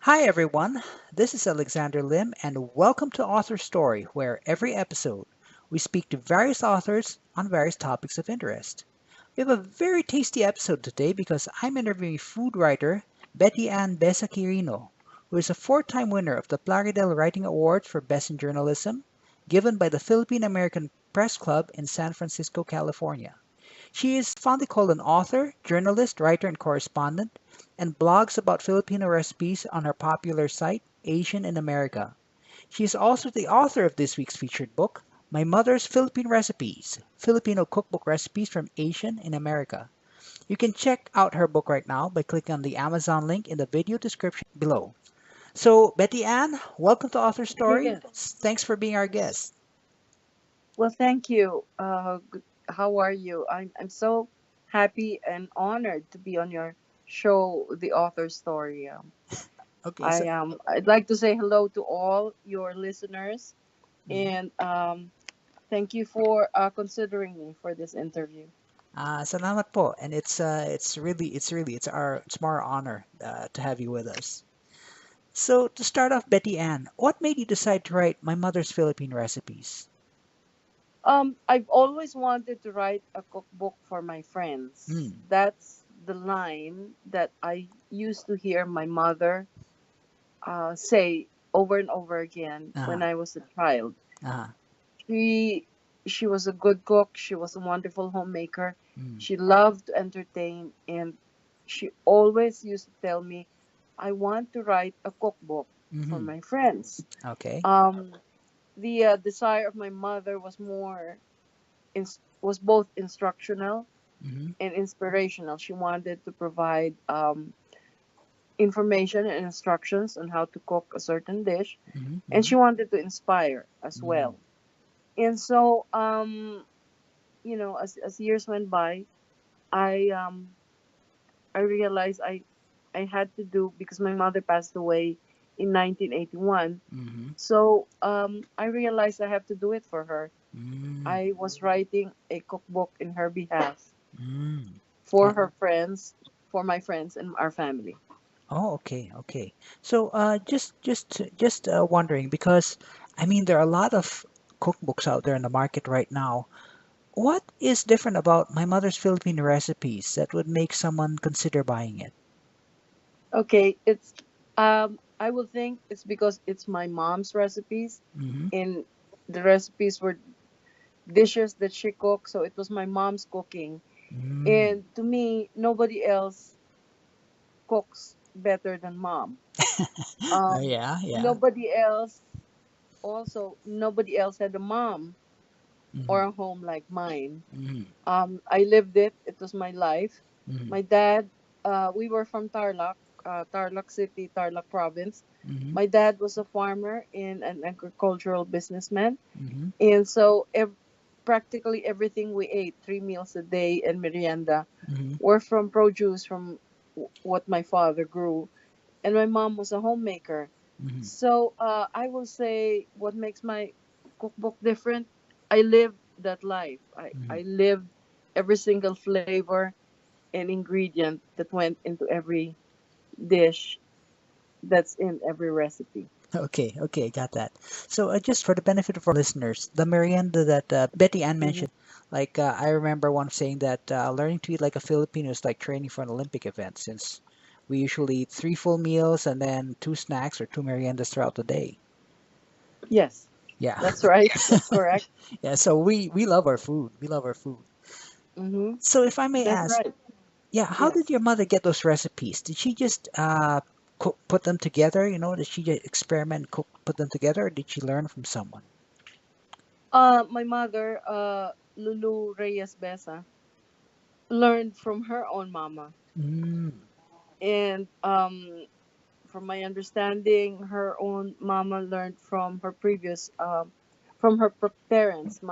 Hi everyone, this is Alexander Lim, and welcome to Author Story, where every episode we speak to various authors on various topics of interest. We have a very tasty episode today because I'm interviewing food writer Betty Ann Besa Quirino, who is a four-time winner of the Plaridel Writing Awards for Best in Journalism, given by the Philippine American Press Club in San Francisco, California. She is fondly called an author, journalist, writer, and correspondent, and blogs about Filipino recipes on her popular site, Asian in America. She is also the author of this week's featured book, My Mother's Philippine Recipes Filipino Cookbook Recipes from Asian in America. You can check out her book right now by clicking on the Amazon link in the video description below. So, Betty Ann, welcome to Author Story. Yes. Thanks for being our guest. Well, thank you. How are you? I'm so happy and honored to be on your show, The Author Story. Okay, so I'd like to say hello to all your listeners, mhm. and thank you for considering me for this interview. Salamat po. And it's more honor to have you with us. So to start off, Betty Ann, what made you decide to write My Mother's Philippine Recipes? I've always wanted to write a cookbook for my friends. Mm. That's the line that I used to hear my mother say over and over again when Uh-huh. I was a child. Uh-huh. She she was a good cook. She was a wonderful homemaker. Mm. She loved to entertain, and she always used to tell me, "I want to write a cookbook for Mm-hmm. my friends." Okay. Um, the desire of my mother was was both instructional Mm-hmm. and inspirational. She wanted to provide information and instructions on how to cook a certain dish, Mm-hmm. and Mm-hmm. she wanted to inspire as Mm. well. And so, as years went by, I I realized I had to do because my mother passed away in 1981. Mm-hmm. So I realized I have to do it for her. Mm. I was writing a cookbook in her behalf Mm. for Uh, her friends, for my friends and our family. oh, okay, okay. So, just wondering because I mean there are a lot of cookbooks out there in the market right now. What is different about My Mother's Philippine Recipes that would make someone consider buying it? Okay, I will think it's because it's my mom's recipes, Mm-hmm. and the recipes were dishes that she cooked, so it was my mom's cooking. Mm. And to me, nobody else cooks better than mom. Yeah, yeah. Nobody else, also, nobody else had a mom or Mm-hmm. a home like mine. Mm-hmm. I lived it, it was my life. Mm-hmm. My dad, we were from Tarlac, Tarlac City, Tarlac Province. Mm-hmm. My dad was a farmer and an agricultural businessman. Mm-hmm. And so practically everything we ate, 3 meals a day and merienda, Mm-hmm. were from produce from what my father grew. And my mom was a homemaker. Mm-hmm. So I will say what makes my cookbook different. I lived that life. I lived every single flavor and ingredient that went into every dish that's in every recipe. Okay, okay, got that. So, just for the benefit of our listeners, the merienda that Betty Ann Mhm. mentioned, like I remember one saying that learning to eat like a Filipino is like training for an Olympic event, since we usually eat three full meals and then two snacks or two meriendas throughout the day. Yes, Yeah, that's right. That's correct. yeah. So we love our food. We love our food. Hmm. So, if I may That's ask, right. yeah, how did Yes. your mother get those recipes? Did she just put them together? Did she just experiment, cook, put them together, or did she learn from someone? My mother, Lulu Reyes Besa, learned from her own mama. Mm. And from my understanding, her own mama learned from her from her parents.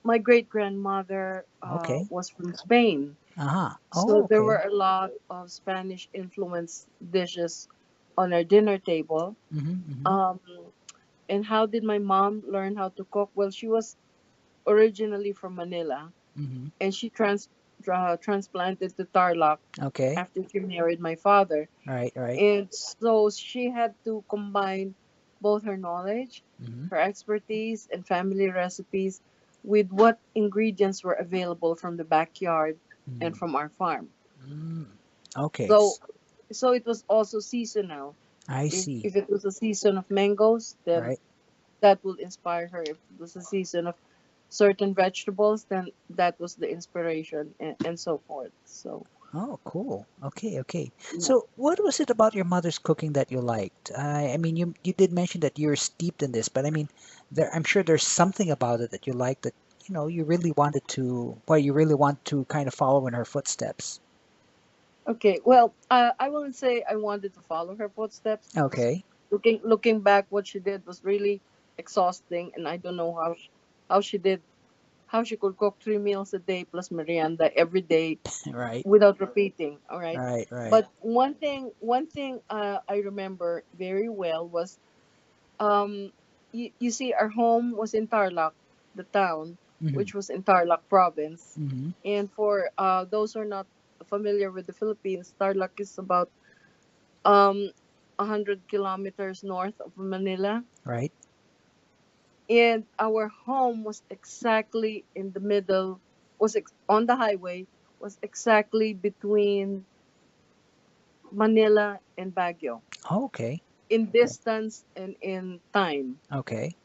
My great grandmother Okay. was from Spain, Uh-huh. so Oh, there were okay. a lot of Spanish influenced dishes on our dinner table. Mm-hmm, mm-hmm, Um, and how did my mom learn how to cook? Well, she was originally from Manila, mm-hmm, and transplanted to Tarlac Okay. after she married my father. Right, right. And so she had to combine both her knowledge, Mm-hmm. her expertise, and family recipes with what ingredients were available from the backyard and Mm. from our farm. Mm. Okay. So so it was also seasonal. I If see. if it was a season of mangoes, then Right. that will inspire her. If it was a season of certain vegetables, then that was the inspiration, and so forth. So Oh, cool. Okay, okay. yeah. So, what was it about your mother's cooking that you liked? I mean, you did mention that you're steeped in this, but I mean, I'm sure there's something about it that you like that, you really wanted to, well, you really want to kind of follow in her footsteps. Okay, well, I wouldn't say I wanted to follow her footsteps because Okay. looking back, what she did was really exhausting, and I don't know how she did how she could cook 3 meals a day plus merienda every day Right. without repeating. All right, Right, right. but one thing I remember very well was you see our home was in Tarlac, the town, Mm-hmm. which was in Tarlac province, Mm-hmm. and for those who are not familiar with the Philippines, Tarlac is about um 100 kilometers north of Manila, Right. and our home was exactly in the middle, on the highway, was exactly between Manila and Baguio Oh, okay. in Okay. distance and in time. Okay.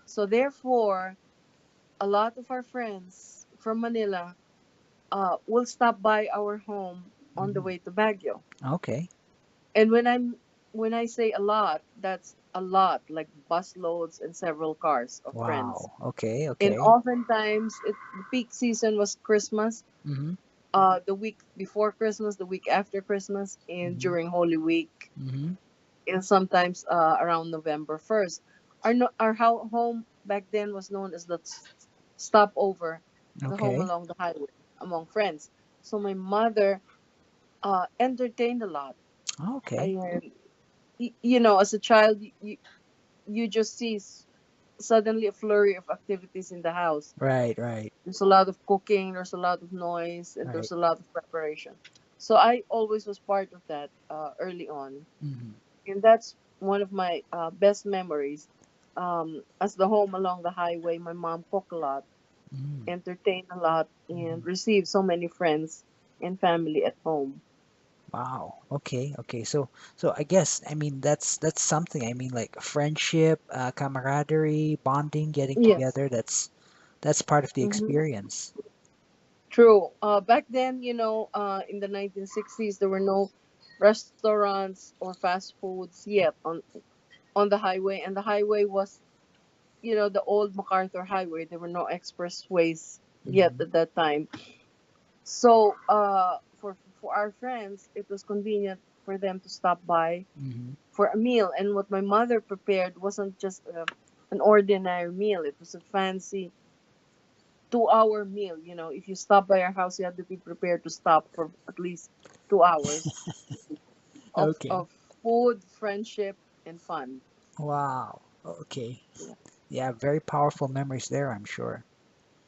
So therefore, a lot of our friends from Manila will stop by our home on the Mm-hmm. way to Baguio. Okay. And when I say a lot, that's a lot, like bus loads and several cars of friends. Wow. Okay, And okay. oftentimes, the peak season was Christmas, Mm-hmm. the week before Christmas, the week after Christmas, and Mm-hmm. during Holy Week, Mm-hmm. and sometimes around November 1st. Our home back then was known as the stopover, the home Okay. along the highway among friends. So my mother entertained a lot. Okay. And you know, as a child, you just see suddenly a flurry of activities in the house. Right, right, There's a lot of cooking, there's a lot of noise, and right. there's a lot of preparation. So I always was part of that early on, Mm-hmm. and that's one of my best memories. As the home along the highway, my mom cooked a lot, Mm-hmm. entertained a lot, Mm-hmm. and received so many friends and family at home. Wow. Okay. Okay. So I guess I mean that's something. I mean like friendship, camaraderie, bonding, getting Yes. together. That's part of the Hmm. experience. True. Back then, in the 1960s, there were no restaurants or fast foods yet on the highway, and the highway was, the old MacArthur Highway. There were no expressways yet Mm-hmm. at that time. So, for our friends, it was convenient for them to stop by Mm-hmm. for a meal. And what my mother prepared wasn't just an ordinary meal; it was a fancy 2-hour meal. If you stop by our house, you had to be prepared to stop for at least 2 hours of Okay. of food, friendship, and fun. Wow. Okay. Yeah. Yeah, very powerful memories there, I'm sure.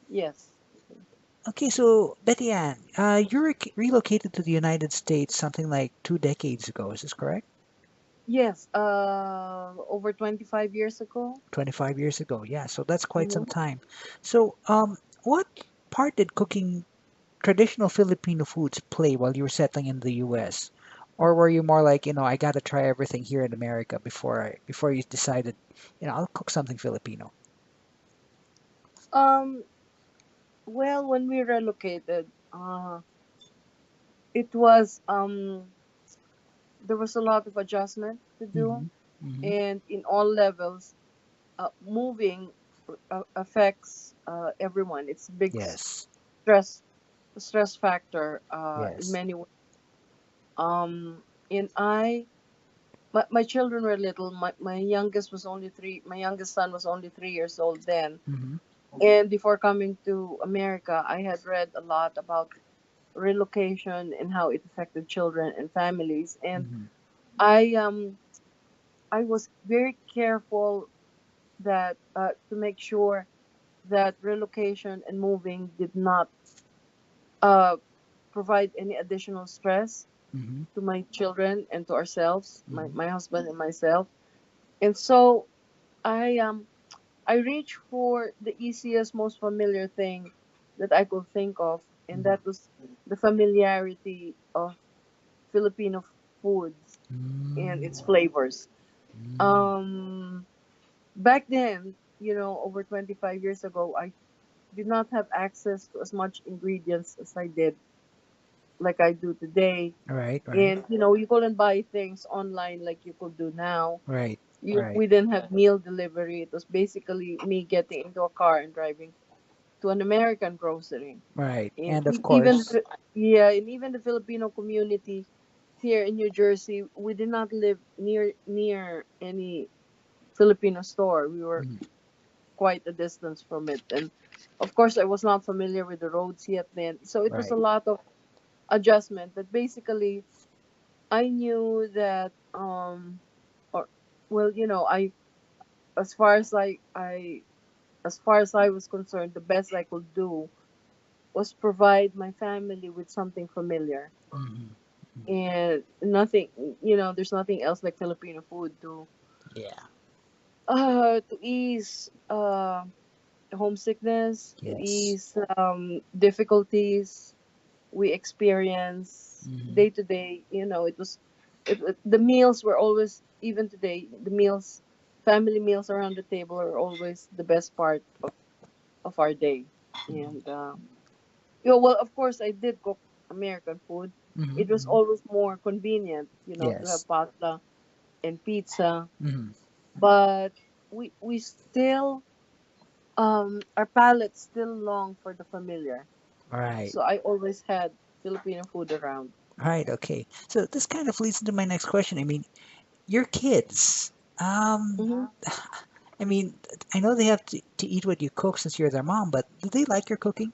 Yes. Okay, so Betty Ann, you relocated to the United States something like 2 decades ago. Is this correct? Yes. Over 25 years ago. 25 years ago. Yeah, so that's quite some Hmm. time. So, what part did cooking traditional Filipino foods play while you were settling in the US? Or were you more like, I gotta try everything here in America before you decided, I'll cook something Filipino. Um. Well, when we relocated, it was there was a lot of adjustment to do, Mm-hmm. Mm-hmm. and in all levels, moving affects everyone. It's a big Yes. stress stress factor in Yes. many ways. And my children were little. My youngest was only three. My youngest son was only 3 years old then. Mm-hmm. And before coming to America, I had read a lot about relocation and how it affected children and families. And Mm-hmm. I um I was very careful that to make sure that relocation and moving did not uh, provide any additional stress Mm-hmm. to my children and to ourselves, Mm-hmm. my husband and myself. And so I reached for the easiest, most familiar thing that I could think of, and that was the familiarity of Filipino foods and its Mm-hmm. flavors. Mm-hmm. Um, Back then, over 25 years ago, I did not have access to as much ingredients as I did, like I do today. Right, right, And you couldn't buy things online like you could do now. right, You right, We didn't have meal delivery. It was basically me getting into a car and driving to an American grocery. right. And And of even course, yeah, and even the Filipino community here in New Jersey, we did not live near any Filipino store. We were mhm, quite a distance from it, and of course, I was not familiar with the roads yet then. So it was a right. lot of adjustment. But basically, I knew that or well, I as far as as far as I was concerned, the best I could do was provide my family with something familiar. Hmm. And nothing, there's nothing else like Filipino food Yeah. to ease homesickness, to Yes. ease difficulties we experience Hmm. day to day. The meals were always, even today, family meals around the table are always the best part of our day. And well, of course, I did cook American food. Hmm. It was Hmm. always more convenient, to Yes. have pasta and pizza. Hmm. But we still, our palates still long for the familiar. Right. So I always had Filipino food around. Right. Okay. So this kind of leads into my next question. I mean, your kids. Um, Hmm. I mean, I know they have to eat what you cook since you're their mom, but do they like your cooking?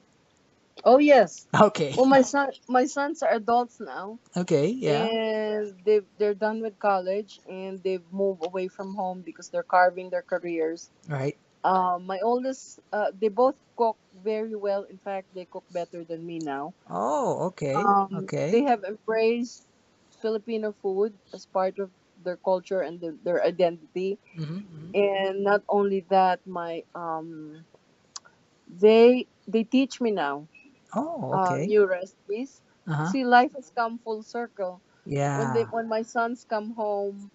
Oh yes. Okay. Well, my sons are adults now, Okay. Yeah. and they're done with college, and they've moved away from home because they're carving their careers. Right. My oldest, they both cook very well. In fact, they cook better than me now. Oh, okay. Okay. They have embraced Filipino food as part of their culture and their identity. Hmm. And not only that, they teach me now Oh, okay. new recipes. Uh-huh. See, life has come full circle. Yeah. When my sons come home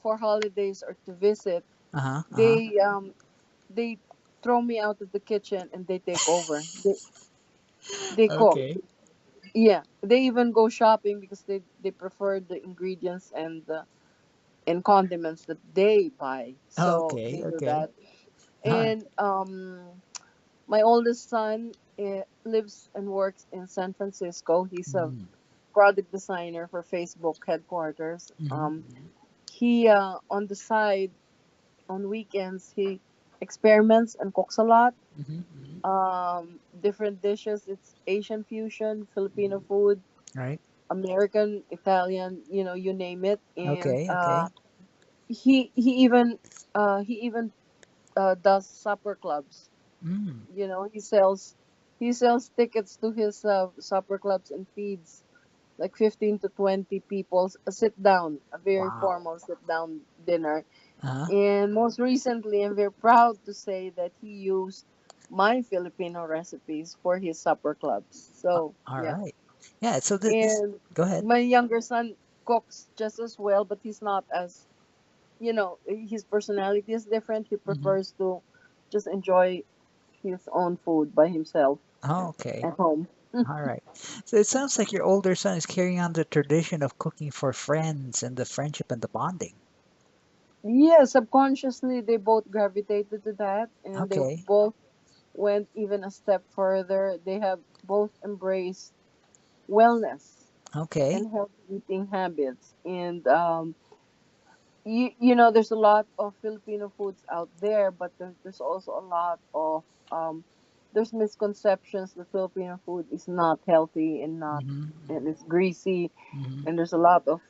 for holidays or to visit, Uh-huh. Uh-huh. they throw me out of the kitchen and they take over. They cook. Okay. Yeah, they even go shopping because they prefer the ingredients and condiments that they buy. So Okay. they do Okay. that. All right. And my oldest son lives and works in San Francisco. He's a Mm-hmm. product designer for Facebook headquarters. Mm-hmm. He on the side, on weekends, he experiments and cooks a lot. Mm-hmm. Different dishes. It's Asian fusion, Filipino food, Right. American, Italian, you name it. And Okay. Okay. he even does supper clubs. Mm. He sells tickets to his supper clubs and feeds like 15 to 20 people, a sit down, a very Wow. formal sit down dinner. Uh-huh. And most recently, I'm very proud to say that he used my Filipino recipes for his supper clubs. So, All yeah. right. Yeah. So this. And Go ahead. my younger son cooks just as well, but he's not as, his personality is different. He Mm-hmm. prefers to just enjoy his own food by himself Oh, okay. at home. All right. So it sounds like your older son is carrying on the tradition of cooking for friends and the friendship and the bonding. Yeah, subconsciously, they both gravitated to that, and they Okay. both went even a step further. They have both embraced wellness Okay. and healthy eating habits. And there's a lot of Filipino foods out there, but there's also a lot of there's misconceptions that Filipino food is not healthy and not Mm-hmm. and it's greasy, Mm-hmm. and there's a lot of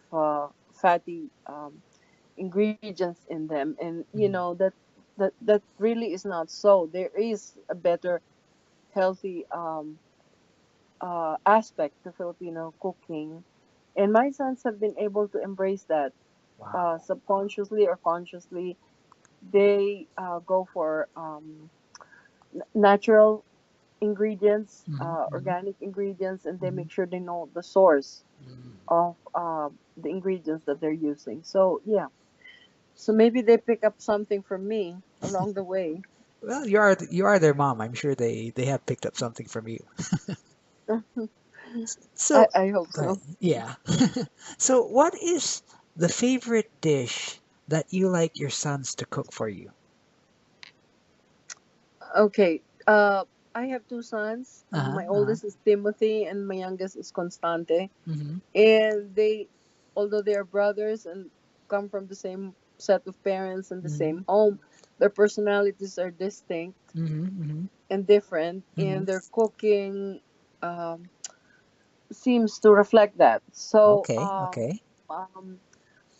fatty ingredients in them, and Mm-hmm. that really is not so. There is a better healthy aspect to Filipino cooking, and my sons have been able to embrace that Wow. subconsciously or consciously. They go for natural ingredients, Hmm. Hmm. organic ingredients, and they Hmm. make sure they know the source Hmm. of the ingredients that they're using. So yeah, so maybe they pick up something from me along the way. Well, you are their mom. I'm sure they have picked up something from you. So, I hope right, so. yeah. So, what is the favorite dish that you like your sons to cook for you? Okay. I have two sons. Uh-huh, My uh-huh. oldest is Timothy, and my youngest is Constante. Mm-hmm. And they, although they are brothers and come from the same set of parents and the Mm-hmm. same home, their personalities are distinct Mm-hmm. Mm-hmm. and different, Mm-hmm. and their cooking um, seems to reflect that. So, Okay, okay. um,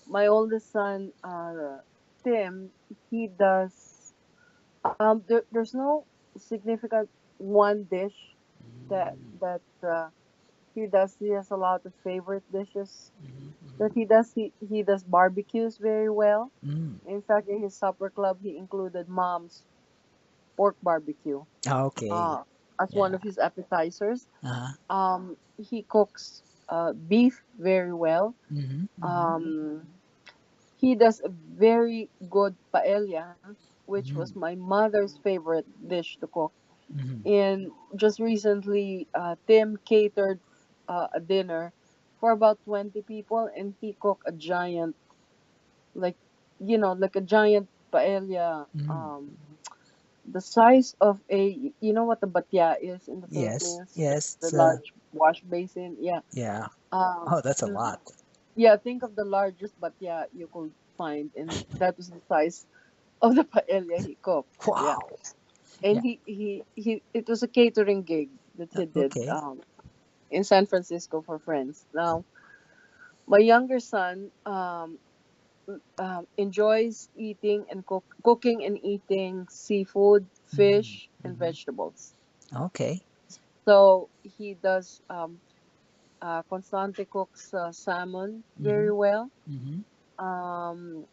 my oldest son, Tim, he does. There's no significant one dish that he does. He has a lot of favorite dishes that he does. He does barbecues very well. Mm-hmm. In fact, in his supper club, he included mom's pork barbecue Okay. as one Yeah. of his appetizers. Uh-huh. He cooks beef very well. Mm-hmm. Mm-hmm. Um, he does a very good paella, which was Mm-hmm. my mother's favorite dish to cook. Mm-hmm. And just recently, Tim catered a dinner for about 20 people, and he cooked a giant, like, like a giant paella, Mm-hmm. the size of you know what the batya is in the Yes, Philippines, yes. the large wash basin. Yeah. Yeah. Um, Oh, that's a mm, lot. yeah, think of the largest batya you could find, and that was the size of the paella he cooked. Yeah. Wow. And Yeah. he it was a catering gig that he did Okay. in San Francisco for friends. Now, my younger son enjoys eating and cooking and eating seafood, Mm-hmm. fish, and Mm-hmm. vegetables. Okay. So he does. Constante cooks salmon Mm-hmm. very well, Mm-hmm. um,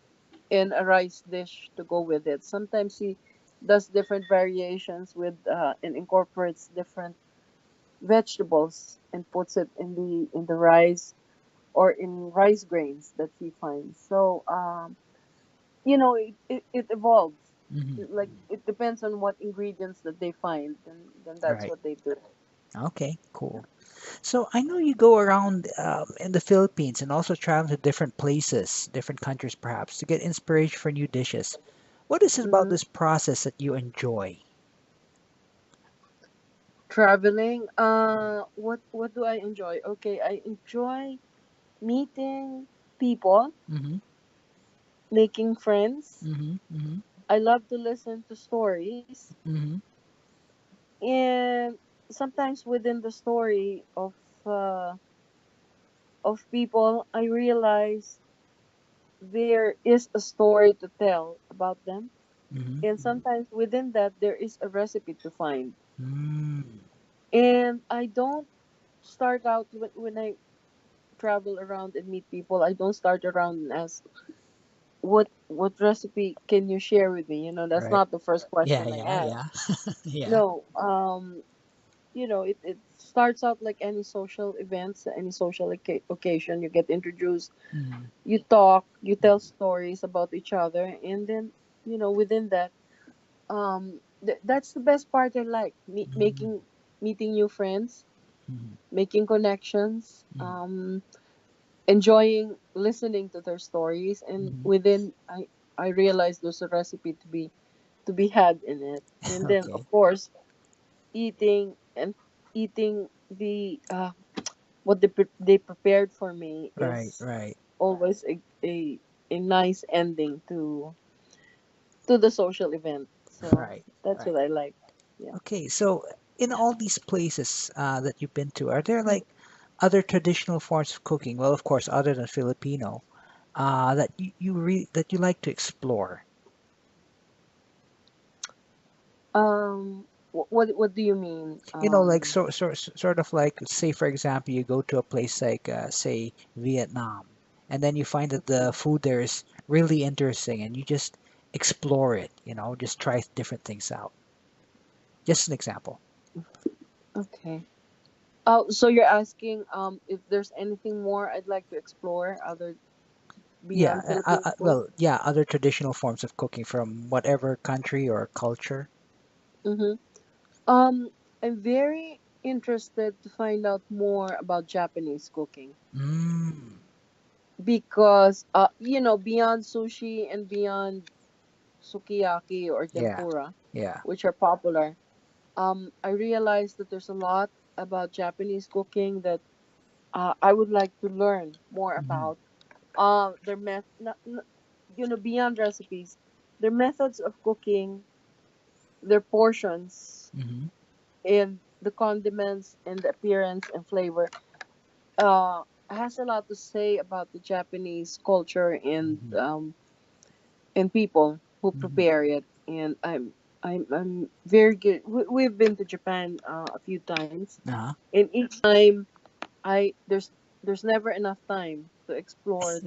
and a rice dish to go with it. Sometimes he does different variations with and incorporates different vegetables and puts it in the rice or in rice grains that he finds. So it evolves. Mm-hmm. Like it depends on what ingredients that they find, then that's Right. what they do. Okay, cool. So I know you go around in the Philippines and also travel to different places, different countries perhaps, to get inspiration for new dishes. What is it about Hmm. this process that you enjoy? Traveling. What do I enjoy? Okay, I enjoy meeting people, Mm-hmm. making friends. Mm-hmm. Mm-hmm. I love to listen to stories, Mm-hmm. and sometimes within the story of people, I realize there is a story to tell about them, and Mm-hmm. sometimes within that there is a recipe to find. Mm-hmm. And I don't start out when I travel around and meet people. I don't start around and ask what recipe can you share with me. That's Right. not the first Yeah, question I yeah, ask. yeah. Yeah. No. It starts out like any social events, any social occasion. You get introduced, Mm-hmm. you talk, you tell stories about each other, and then within that, that's the best part. I like Mm-hmm. meeting new friends, Mm-hmm. making connections, Mm-hmm. enjoying listening to their stories, and Mm-hmm. within I realized there's a recipe to be had in it. And then Okay. of course eating and eating the what they prepared for me Right, is right, always a nice ending to the social event. So right, that's right. what I like. Yeah. Okay, so in all these places that you've been to, are there like other traditional forms of cooking? Well, of course, other than Filipino, that that you like to explore. um What do you mean? Like sort of like, say for example, you go to a place like say Vietnam, and then you find that the food there is really interesting, and you just explore it. Just try different things out. Just an example. Okay. Oh, so you're asking if there's anything more I'd like to explore other Yeah, beyond Filipino food? well, yeah, other traditional forms of cooking from whatever country or culture. Mm-hmm. Um, I'm very interested to find out more about Japanese cooking Mm, because beyond sushi and beyond sukiyaki or yeah, tempura, yeah. which are popular, I realized that there's a lot about Japanese cooking that I would like to learn more Mm-hmm, about. Their beyond recipes, their methods of cooking, their portions, mm-hmm, and the condiments and the appearance and flavor. Uh, has a lot to say about the Japanese culture mm-hmm, and people who mm-hmm. prepare it. And I'm very good. We've been to Japan a few times, Uh-huh. and each time I there's never enough time to explore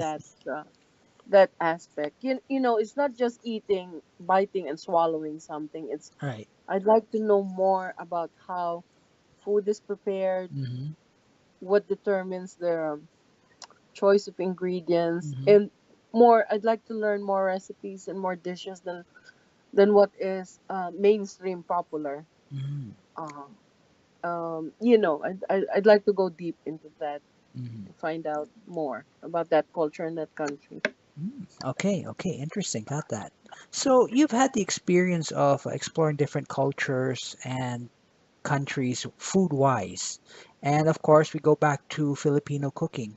that aspect. It's not just eating, biting, and swallowing something. It's Right. I'd like to know more about how food is prepared, Mm-hmm, what determines the choice of ingredients, mm-hmm, and more. I'd like to learn more recipes and more dishes than what is mainstream popular. mm-hmm, Uh, I'd like to go deep into that mm-hmm. and find out more about that culture and that country. Okay, okay, interesting. Got that. So you've had the experience of exploring different cultures and countries food-wise. And of course, we go back to Filipino cooking.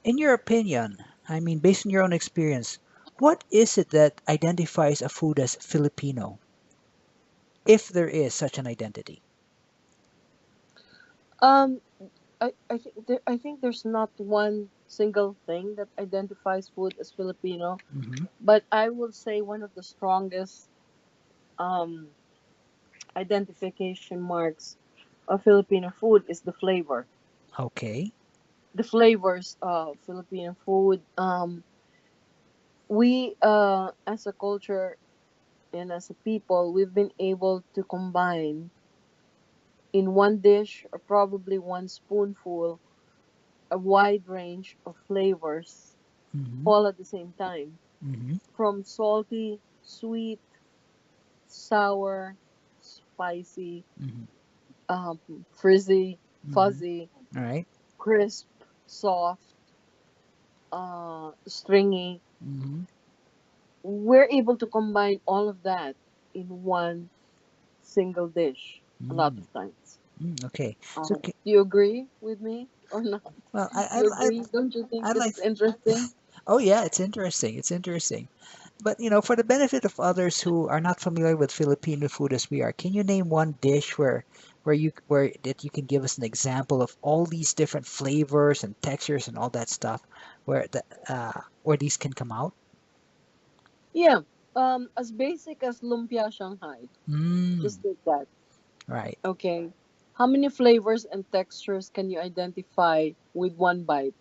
In your opinion, I mean, based on your own experience, what is it that identifies a food as Filipino, if there is such an identity? Um, I think there's not one single thing that identifies food as Filipino, Mm-hmm. but I will say one of the strongest um identification marks of Filipino food is the flavor. Okay. The flavors of Filipino food. We as a culture and as a people, we've been able to combine in one dish or probably one spoonful a wide range of flavors Mm-hmm. all at the same time. Mm-hmm. From salty, sweet, sour, spicy, Mm-hmm. frizzy, Mm-hmm. fuzzy, All right. crisp, soft, stringy. Mm-hmm. We're able to combine all of that in one single dish a lot Mm. of times. Mm. Okay. So, Do you agree with me or not? well, You agree? Don't you think I like. it's interesting? Oh yeah, it's interesting. It's interesting. But for the benefit of others who are not familiar with Filipino food as we are, can you name one dish where that you can give us an example of all these different flavors and textures and all that stuff, where these can come out? Yeah. As basic as lumpia Shanghai. Mm, Just take that. right. Okay. How many flavors and textures can you identify with one bite?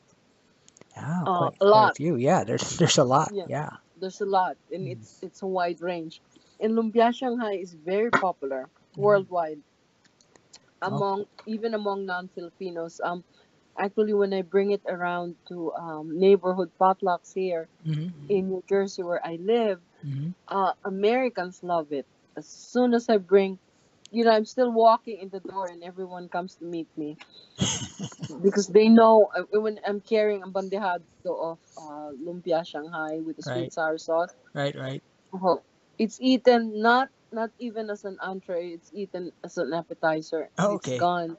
Yeah, A quite a lot. few. Yeah, there's a lot. Yeah. Yeah. There's a lot, and Mm, it's a wide range. And lumpia Shanghai is very popular mm. worldwide Oh. among non-Filipinos. Actually, when I bring it around to neighborhood potlucks here Mm-hmm, in New Jersey where I live, mm-hmm. Americans love it. As soon as I bring, I'm still walking in the door and everyone comes to meet me because they know when I'm carrying a bandejado of lumpia Shanghai with the Right, sweet sour sauce. right, right. Oh, it's eaten not even as an entree. It's eaten as an appetizer, and Oh, it's okay. gone.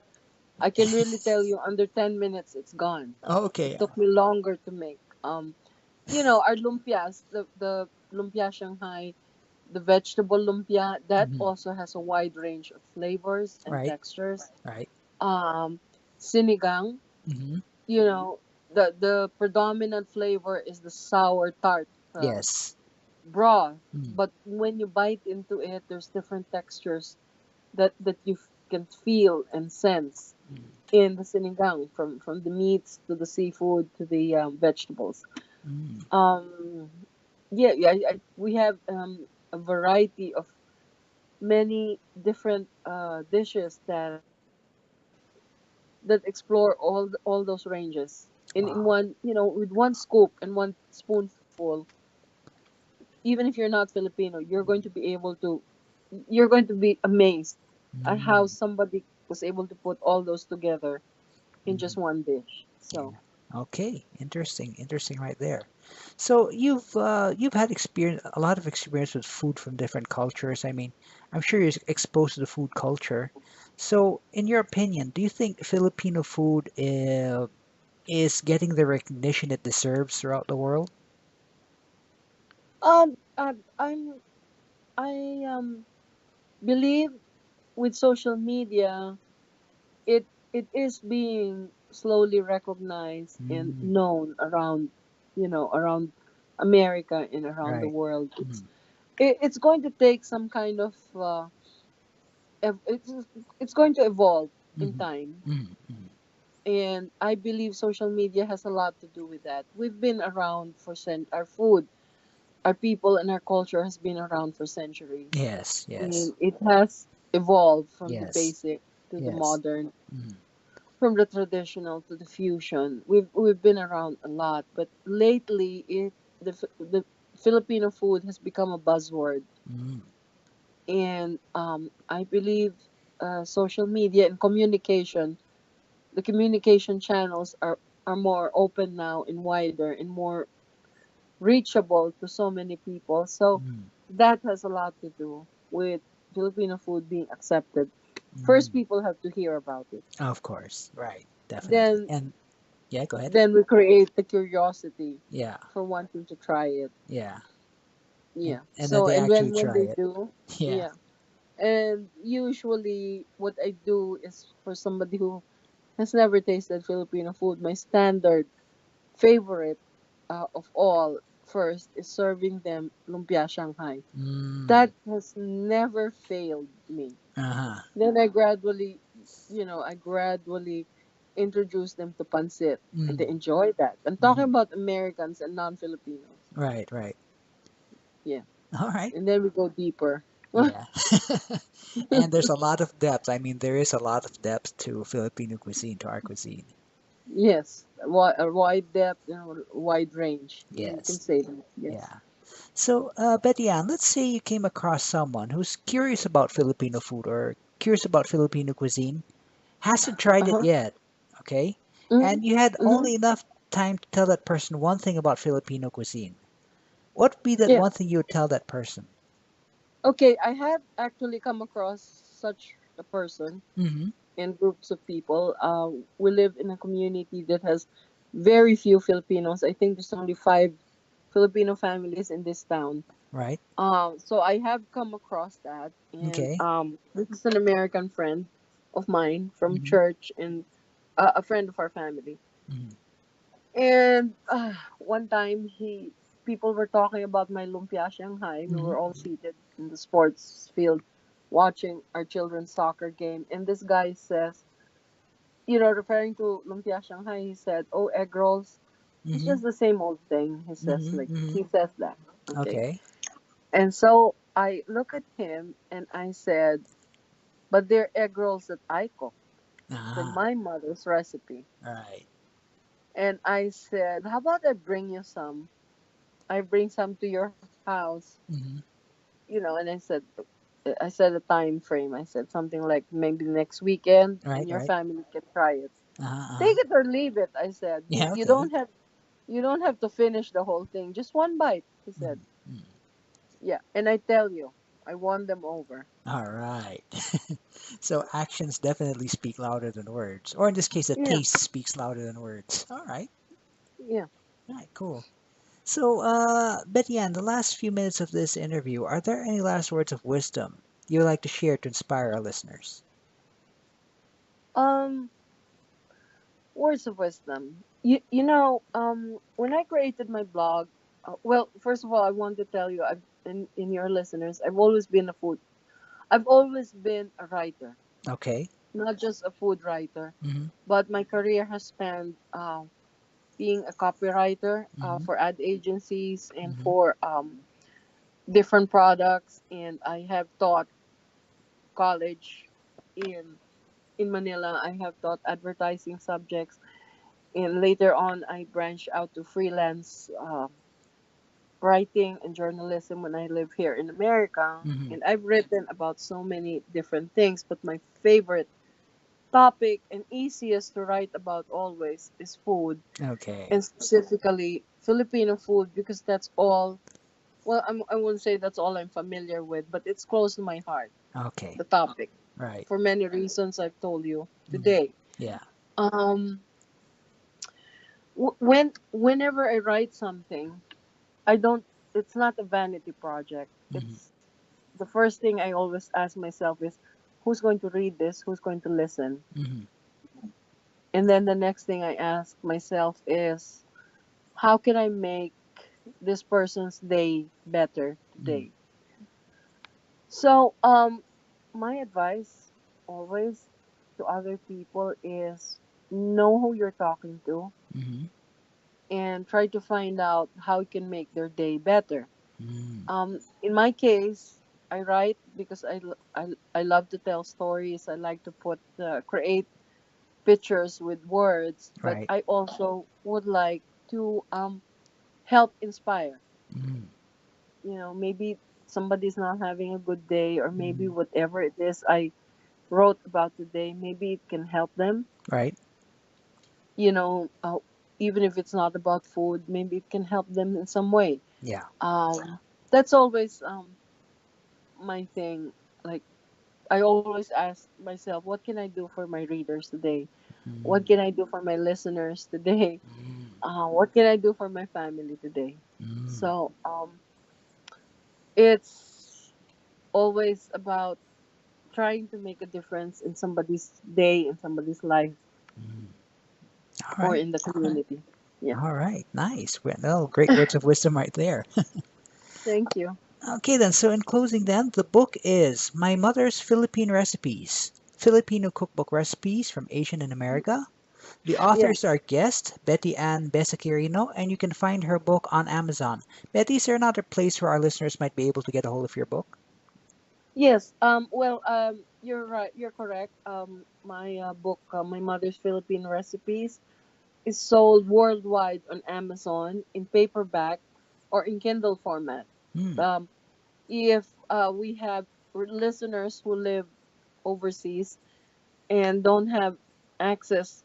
I can really tell you, under 10 minutes, it's gone. Oh, It okay. took me longer to make. Our lumpias, the lumpia Shanghai, the vegetable lumpia, that Mm-hmm. also has a wide range of flavors and Right, textures. right. Um, Sinigang, Mm-hmm. the predominant flavor is the sour tart Yes. broth, Mm. but when you bite into it, there's different textures. that you can feel and sense Mm, in the sinigang, from the meats to the seafood to the vegetables. mm. Um, we have a variety of many different dishes that explore all those ranges in Wow. one, with one scoop and one spoonful. Even if you're not Filipino, you're going to be amazed at how Mm, somebody was able to put all those together in mm. just one dish. So Yeah. Okay. Interesting. Interesting right there. So you've had experience a lot of experience with food from different cultures. I mean, I'm sure you're exposed to the food culture. So, in your opinion, do you think Filipino food is getting the recognition it deserves throughout the world? um uh, I'm I believe with social media, it is being slowly recognized and Mm, known around, around America and around the right. world. Mm, It's going to take some kind of it's going to evolve in mm, time, mm, mm. and I believe social media has a lot to do with that. We've been around for our food, our people, and our culture has been around for centuries, Yes. Yes. and it has evolved from the Yes. basic to the Yes. modern, Mm, from the traditional to the fusion. We've been around a lot, but lately the Filipino food has become a buzzword, mm, and I believe social media and communication, the communication channels are more open now and wider and more reachable to so many people. So mm, that has a lot to do with Filipino food being accepted. mm. First, people have to hear about it. Of course. Right. Definitely. Then And yeah, go ahead. then we create the curiosity Yeah. for wanting to try it. Yeah. Yeah. And then So they and actually when try they it. do, Yeah. yeah. And usually what I do is, for somebody who has never tasted Filipino food, my standard favorite of all first is serving them lumpia Shanghai. Mm. That has never failed me. Uh-huh. Then I gradually introduce them to pancit, and they Mm. enjoy that. I'm talking Mm. about Americans and non-Filipinos. Right, right. Yeah. All right. And then we go deeper. Yeah. And there's a lot of depth. I mean, there is a lot of depth to Filipino cuisine, to our cuisine. Yes, a wide depth and a wide range. You can Yes. say that. Yes. Yeah. So, Betty Ann, let's say you came across someone who's curious about Filipino food or curious about Filipino cuisine, hasn't tried it Uh-huh. yet, okay? Mm-hmm. And you had Mm-hmm. only enough time to tell that person one thing about Filipino cuisine. What would be that Yeah. one thing you would tell that person? Okay, I have actually come across such a person Mm-hmm. in groups of people. We live in a community that has very few Filipinos. I think there's only five Filipino families in this town. Right. So I have come across that, and Okay. this is an American friend of mine from Mm-hmm. church, and a friend of our family. Mm-hmm. And one time, people were talking about my lumpia Shanghai. We were all Mm-hmm. seated in the sports field watching our children's soccer game, and this guy says, referring to lumpia Shanghai, he said, "Oh, egg rolls, it's Mm-hmm. just the same old thing." He says, Mm-hmm. Mm-hmm. he says that. Okay. Okay. And so I look at him and I said, "But they're egg rolls that I cook from Ah, my mother's recipe." right. And I said, "How about I bring you some? I bring some to your house." Mm-hmm. And I said a time frame. I said something like maybe next weekend, Right, and your right. family can try it. Uh-huh, uh-huh. Take it or leave it. I said, you Yeah, you okay. don't have to finish the whole thing. Just one bite. He said, Mm-hmm. yeah. And I tell you, I won them over. All right. So actions definitely speak louder than words. Or in this case, the Yeah, taste speaks louder than words. All right. yeah. All right, cool. So, Betty Ann, the last few minutes of this interview, are there any last words of wisdom you would like to share to inspire our listeners? Um, Words of wisdom. When I created my blog, well, first of all, I want to tell you, in your listeners, I've always been a food. I've always been a writer, Okay. not just a food writer, Mm-hmm. but my career has spanned being a copywriter Mm-hmm. for ad agencies and Mm-hmm. for different products. And I have taught college in Manila. I have taught advertising subjects, and later on, I branched out to freelance writing and journalism when I live here in America. Mm-hmm. And I've written about so many different things, but my favorite topic and easiest to write about always is food, Okay. and specifically Filipino food, because that's all. Well, I wouldn't say that's all I'm familiar with, but it's close to my heart. Okay. The topic, Right. for many reasons I've told you Mm-hmm. today. Yeah. Um, whenever I write something, I don't. It's not a vanity project. Mm-hmm. It's the first thing I always ask myself is, who's going to read this? Who's going to listen? Mm-hmm. And then the next thing I ask myself is, how can I make this person's day better Mm-hmm. today? So, my advice always to other people is know who you're talking to Mm-hmm. and try to find out how you can make their day better. Mm-hmm. In my case, I write because I love to tell stories. I like to create pictures with words, but Right. I also would like to help inspire. Mm-hmm. Maybe somebody's not having a good day, or maybe Mm-hmm. whatever it is I wrote about today, maybe it can help them. Right. You know, uh, Even if it's not about food, maybe it can help them in some way. Yeah. That's always my thing. Like, I always ask myself, what can I do for my readers today? What Mm-hmm. can I do for my listeners today? What can I do for my family today? Mm-hmm. So it's always about trying to make a difference in somebody's day, in somebody's life, Mm-hmm. All or right. in the community. Yeah. All right. Nice. Well, great words of wisdom right there. Thank you. Okay, then. So, in closing, then, the book is My Mother's Philippine Recipes, Filipino Cookbook Recipes from Asian and America. The authors Yes. are guest Betty Ann Besa Quirino, and you can find her book on Amazon. Betty, is there another place where our listeners might be able to get a hold of your book? Yes. Well. You're right. You're correct. My book, My Mother's Philippine Recipes, is sold worldwide on Amazon in paperback or in Kindle format. Hmm. Um, if we have listeners who live overseas and don't have access,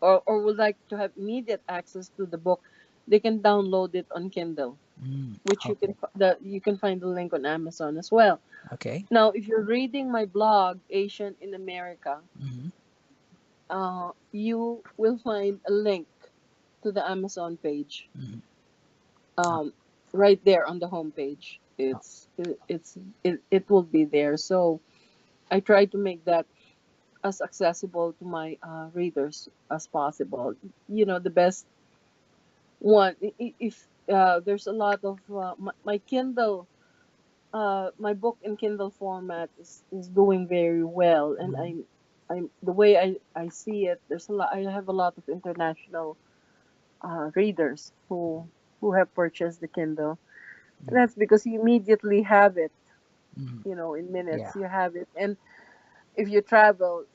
or would like to have immediate access to the book, they can download it on Kindle, Hmm. which Okay. you can find the link on Amazon as well. Okay. Now, if you're reading my blog, Asian in America, Hmm. you will find a link to the Amazon page, Hmm. um, right there on the homepage. It will be there. So I try to make that as accessible to my readers as possible. The best one, if there's a lot of my Kindle, my book in Kindle format is doing very well, and Hmm. I'm the way I see it. There's a lot. I have a lot of international readers who have purchased the Kindle. And that's because you immediately have it. Hmm. In minutes Yeah. you have it, and if you travel,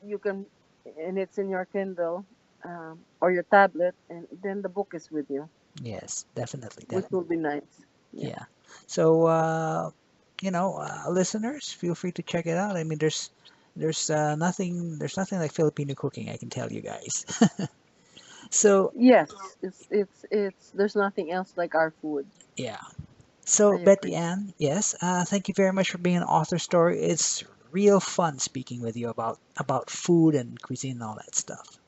you can, and it's in your Kindle, or your tablet, and then the book is with you, Yes. Definitely. which will Definitely. be nice. Yeah. Yeah. So, listeners, feel free to check it out. I mean, there's nothing like Filipino cooking, I can tell you guys. So, Yes, it's there's nothing else like our food. yeah. I So, Betty agree. Ann, yes, thank you very much for being an author story. It's real fun speaking with you about food and cuisine and all that stuff.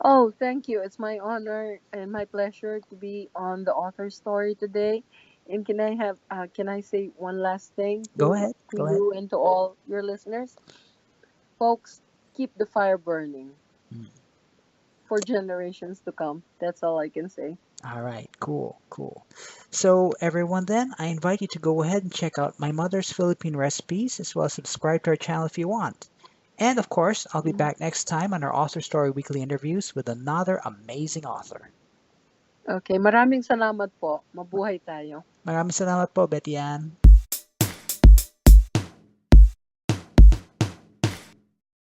Oh, thank you. It's my honor and my pleasure to be on the author story today. And can I say one last thing Go to ahead. Go ahead. you and to all your listeners? Folks, keep the fire burning Mm. for generations to come. That's all I can say. All right, cool, cool. So everyone then, I invite you to go ahead and check out my mother's Philippine recipes as well as subscribe to our channel if you want. And of course, I'll be Mhm. back next time on our Author Story Weekly interviews with another amazing author. Okay, maraming salamat po. Mabuhay tayo. Maraming salamat po, Betty Ann.